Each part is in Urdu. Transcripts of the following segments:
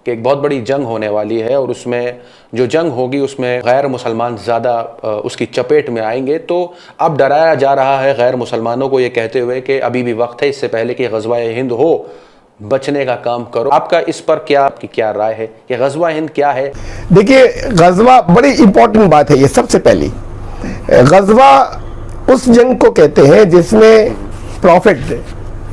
کہ ایک بہت بڑی جنگ ہونے والی ہے اور اس میں جو جنگ ہوگی اس میں غیر مسلمان زیادہ اس کی چپیٹ میں آئیں گے، تو اب ڈرایا جا رہا ہے غیر مسلمانوں کو یہ کہتے ہوئے کہ ابھی بھی وقت ہے، اس سے پہلے کہ غزوہ ہند ہو، بچنے کا کام کرو۔ آپ کا اس پر کیا رائے ہے کہ غزوہ ہند کیا ہے؟ دیکھیے، غزوہ بڑی امپورٹنٹ بات ہے یہ۔ سب سے پہلی غزوہ اس جنگ کو کہتے ہیں جس میں پروفٹ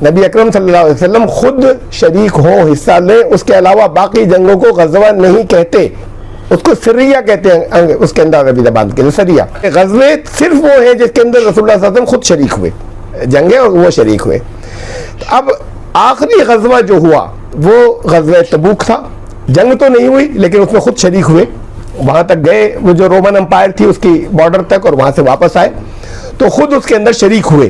نبی اکرم صلی اللہ علیہ وسلم خود شریک ہوں، حصہ لیں۔ اس کے علاوہ باقی جنگوں کو غزوہ نہیں کہتے، اس کو سریہ کہتے ہیں، اس کے اندر عربی زبان کے سریہ۔ غزوے صرف وہ ہیں جس کے اندر رسول اللہ صلی اللہ علیہ وسلم خود شریک ہوئے، جنگیں اور وہ شریک ہوئے۔ اب آخری غزوہ جو ہوا وہ غزوہ تبوک تھا، جنگ تو نہیں ہوئی لیکن اس میں خود شریک ہوئے، وہاں تک گئے، وہ جو رومن امپائر تھی اس کی بارڈر تک، اور وہاں سے واپس آئے تو خود اس کے اندر شریک ہوئے۔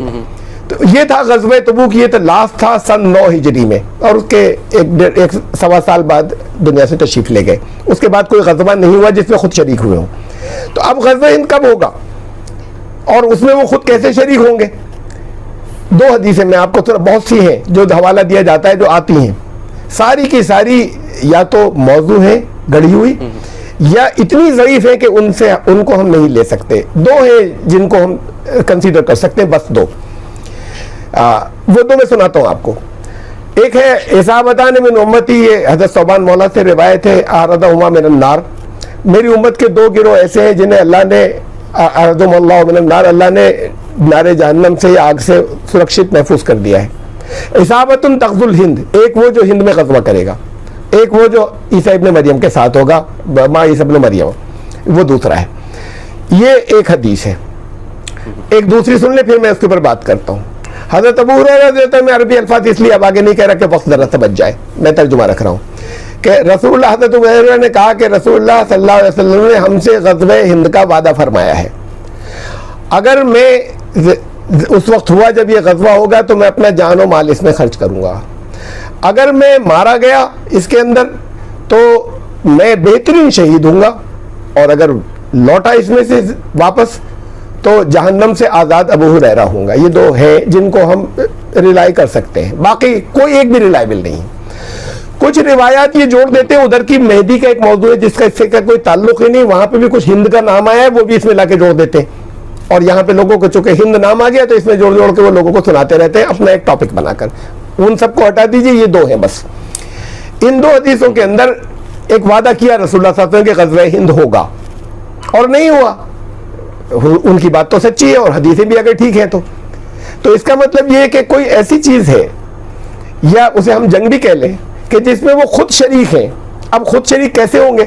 تو یہ تھا غزوہ تبوک، یہ تو لاسٹ تھا سن 9 ہجری میں، اور اس کے ایک سوا سال بعد دنیا سے تشریف لے گئے۔ اس کے بعد کوئی غزوہ نہیں ہوا جس میں خود شریک ہوئے ہوں۔ تو اب غزوہ ہند کب ہوگا اور اس میں وہ خود کیسے شریک ہوں گے؟ 2 حدیثیں میں آپ کو، بہت سی ہیں جو حوالہ دیا جاتا ہے جو آتی ہیں، ساری کی ساری یا تو موضوع ہیں گڑھی ہوئی، یا اتنی ضعیف ہے کہ ان کو ہم نہیں لے سکتے۔ 2 ہیں جن کو ہم کنسیڈر کر سکتے ہیں، بس 2۔ وہ 2 میں سناتا ہوں آپ کو۔ ایک ہے اصابتان من امتی، یہ حضرت ثوبان مولا سے روایت ہے، احرزہما من النار، میری امت کے 2 گروہ ایسے ہیں جنہیں اللہ نے احرزہم اللہ من النار، اللہ نے نار جہنم سے، آگ سے سرکشت محفوظ کر دیا ہے۔ اصابت تغزو الہند، ایک وہ جو ہند میں غزوہ کرے گا، ایک وہ جو عیسیٰ ابن مریم کے ساتھ ہوگا، ماں عیسیٰ ابن مریم، وہ دوسرا ہے۔ یہ ایک حدیث ہے۔ ایک دوسری سن لے، پھر میں اس کے اوپر بات کرتا ہوں۔ حضرت ابو ہریرہ رضی اللہ عنہ، میں عربی الفاظ اس لیے اب آگے نہیں کہہ رہا کہ وقت ذرا سا بچ جائے، میں ترجمہ رکھ رہا ہوں کہ رسول اللہ، حضرت ابو ہریرہ نے کہا کہ رسول اللہ صلی اللہ علیہ وسلم نے ہم سے غزوہ ہند کا وعدہ فرمایا ہے، اگر میں اس وقت ہوا جب یہ غزوہ ہوگا تو میں اپنا جان و مال اس میں خرچ کروں گا، اگر میں مارا گیا اس کے اندر تو میں بہترین شہید ہوں گا، اور اگر لوٹا اس میں سے واپس تو جہنم سے آزاد ابو ہریرہ ہوں گا۔ یہ 2 ہیں جن کو ہم ریلائی کر سکتے ہیں، باقی کوئی ایک بھی ریلائبل نہیں۔ کچھ روایات یہ جوڑ دیتے ہیں، ادھر کی مہدی کا ایک موضوع ہے جس کا اس سے کوئی تعلق ہی نہیں، وہاں پہ بھی کچھ ہند کا نام آیا ہے، وہ بھی اس میں لا کے جوڑ دیتے ہیں، اور یہاں پہ لوگوں کو چونکہ ہند نام آ گیا تو اس میں جوڑ جوڑ کے وہ لوگوں کو سناتے رہتے ہیں اپنا ایک ٹاپک بنا کر۔ ان سب کو ہٹا دیجئے، یہ 2 ہیں بس۔ ان 2 حدیثوں کے اندر ایک وعدہ کیا رسول اللہ صلی اللہ علیہ وسلم کہ غزوہ ہند ہوگا، اور نہیں ہوا۔ ان کی بات تو سچی ہے اور حدیثیں بھی اگر ٹھیک ہیں تو اس کا مطلب یہ ہے کہ کوئی ایسی چیز ہے، یا اسے ہم جنگ بھی کہہ لیں، کہ جس میں وہ خود شریک ہیں۔ اب خود شریک کیسے ہوں گے؟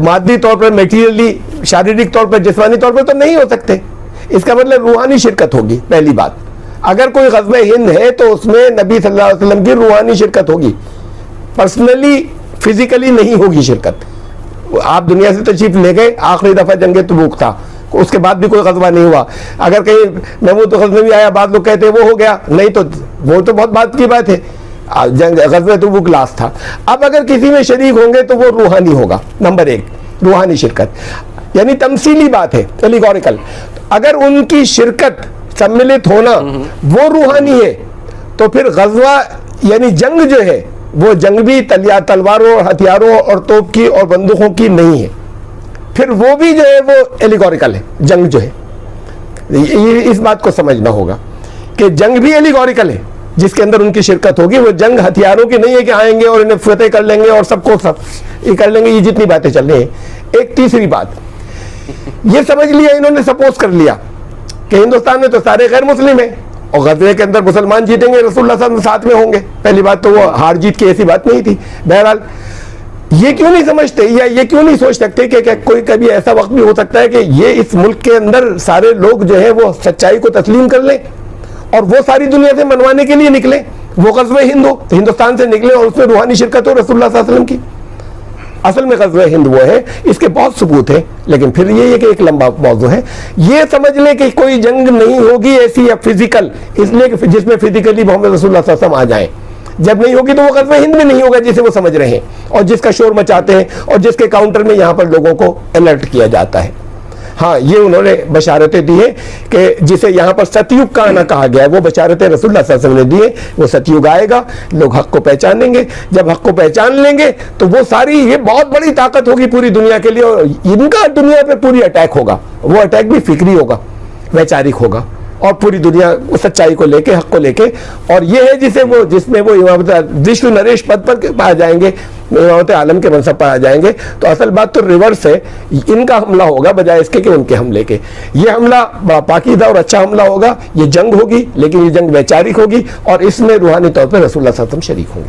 مادی طور پر، میٹیریلی، شاریرک طور پر، جسمانی طور پر تو نہیں ہو سکتے۔ اس کا مطلب روحانی شرکت ہوگی، پہلی بات۔ اگر کوئی غزوہ ہند ہے تو اس میں نبی صلی اللہ علیہ وسلم کی روحانی شرکت ہوگی، پرسنلی فزیکلی نہیں ہوگی شرکت۔ آپ دنیا سے تشریف لے گئے، آخری دفعہ جنگ تبوک تھا، اس کے بعد بھی کوئی غزوہ نہیں ہوا۔ اگر کہیں محمود غزنوی آیا، بعض لوگ کہتے ہیں وہ ہو گیا، نہیں تو وہ تو بہت بات کی بات ہے، غزوہ تبوک لاسٹ تھا۔ اب اگر کسی میں شریک ہوں گے تو وہ روحانی ہوگا، نمبر 1 روحانی شرکت، یعنی تمثیلی بات ہے، ایلیگوریکل۔ اگر ان کی شرکت، سملت ہونا وہ روحانی ہے تو پھر غزوہ یعنی جنگ جو ہے وہ جنگ بھی تلواروں، ہتھیاروں اور توپ کی اور بندوقوں کی نہیں ہے، پھر وہ بھی جو ہے وہ ایلیگوریکل ہے، جنگ جو ہے۔ اس بات کو سمجھنا ہوگا کہ جنگ بھی ایلیگوریکل ہے، جس کے اندر ان کی شرکت ہوگی۔ وہ جنگ ہتھیاروں کی نہیں ہے کہ آئیں گے اور انہیں فتح کر لیں گے اور سب کو یہ کر لیں گے، یہ جتنی باتیں چل رہی ہیں۔ ایک تیسری بات یہ سمجھ لیا انہوں نے، سپوز کر لیا کہ ہندوستان میں تو سارے غیر مسلم ہیں اور غزوے کے اندر مسلمان جیتیں گے، رسول اللہ صلی اللہ علیہ وسلم ساتھ میں ہوں گے۔ پہلی بات تو وہ ہار جیت کی ایسی بات نہیں تھی۔ بہرحال یہ کیوں نہیں سمجھتے یا یہ کیوں نہیں سوچ سکتے کہ کوئی کبھی ایسا وقت بھی ہو سکتا ہے کہ یہ اس ملک کے اندر سارے لوگ جو ہیں وہ سچائی کو تسلیم کر لیں اور وہ ساری دنیا سے منوانے کے لیے نکلیں، وہ غزوہ ہند ہو، ہندوستان سے نکلے اور اس میں روحانی شرکت ہو رسول اللہ صلی اللہ علیہ وسلم کی۔ اصل میں غزوہ ہند وہ ہے، اس کے بہت ثبوت ہیں، لیکن پھر یہ ہے کہ ایک لمبا موضوع ہے۔ یہ سمجھ لیں کہ کوئی جنگ نہیں ہوگی ایسی یا فزیکل، اس لیے کہ جس میں فزیکلی محمد رسول اللہ صلی اللہ علیہ وسلم آ جائیں، جب نہیں ہوگی تو وہ غزوہ ہند میں نہیں ہوگا جسے وہ سمجھ رہے ہیں اور جس کا شور مچاتے ہیں اور جس کے کاؤنٹر میں یہاں پر لوگوں کو الرٹ کیا جاتا ہے۔ ہاں یہ انہوں نے بشارتیں دی ہیں کہ جسے یہاں پر ستیگ کا آنا کہا گیا ہے، وہ بشارتیں رسول اللہ صلی اللہ علیہ وسلم نے دی ہیں. وہ ستیگ آئے گا، لوگ حق کو پہچانیں گے. جب حق کو پہچان لیں گے تو وہ ساری یہ بہت بڑی طاقت ہوگی پوری دنیا کے لیے، اور ان کا دنیا پہ پوری اٹیک ہوگا. وہ اٹیک بھی فکری ہوگا، ویچارک ہوگا، اور پوری دنیا سچائی کو لے کے، حق کو لے کے. اور یہ ہے جس میں وہ امامت وشو نریش پد پر پائے جائیں گے، امامت عالم کے منصب پر آ جائیں گے. تو اصل بات تو ریورس ہے، ان کا حملہ ہوگا بجائے اس کے کہ ان کے حملے کے. یہ حملہ بڑا پاکیزہ اور اچھا حملہ ہوگا. یہ جنگ ہوگی، لیکن یہ جنگ ویچارک ہوگی، اور اس میں روحانی طور پہ رسول اللہ صلی اللہ علیہ وسلم شریک ہوں گے.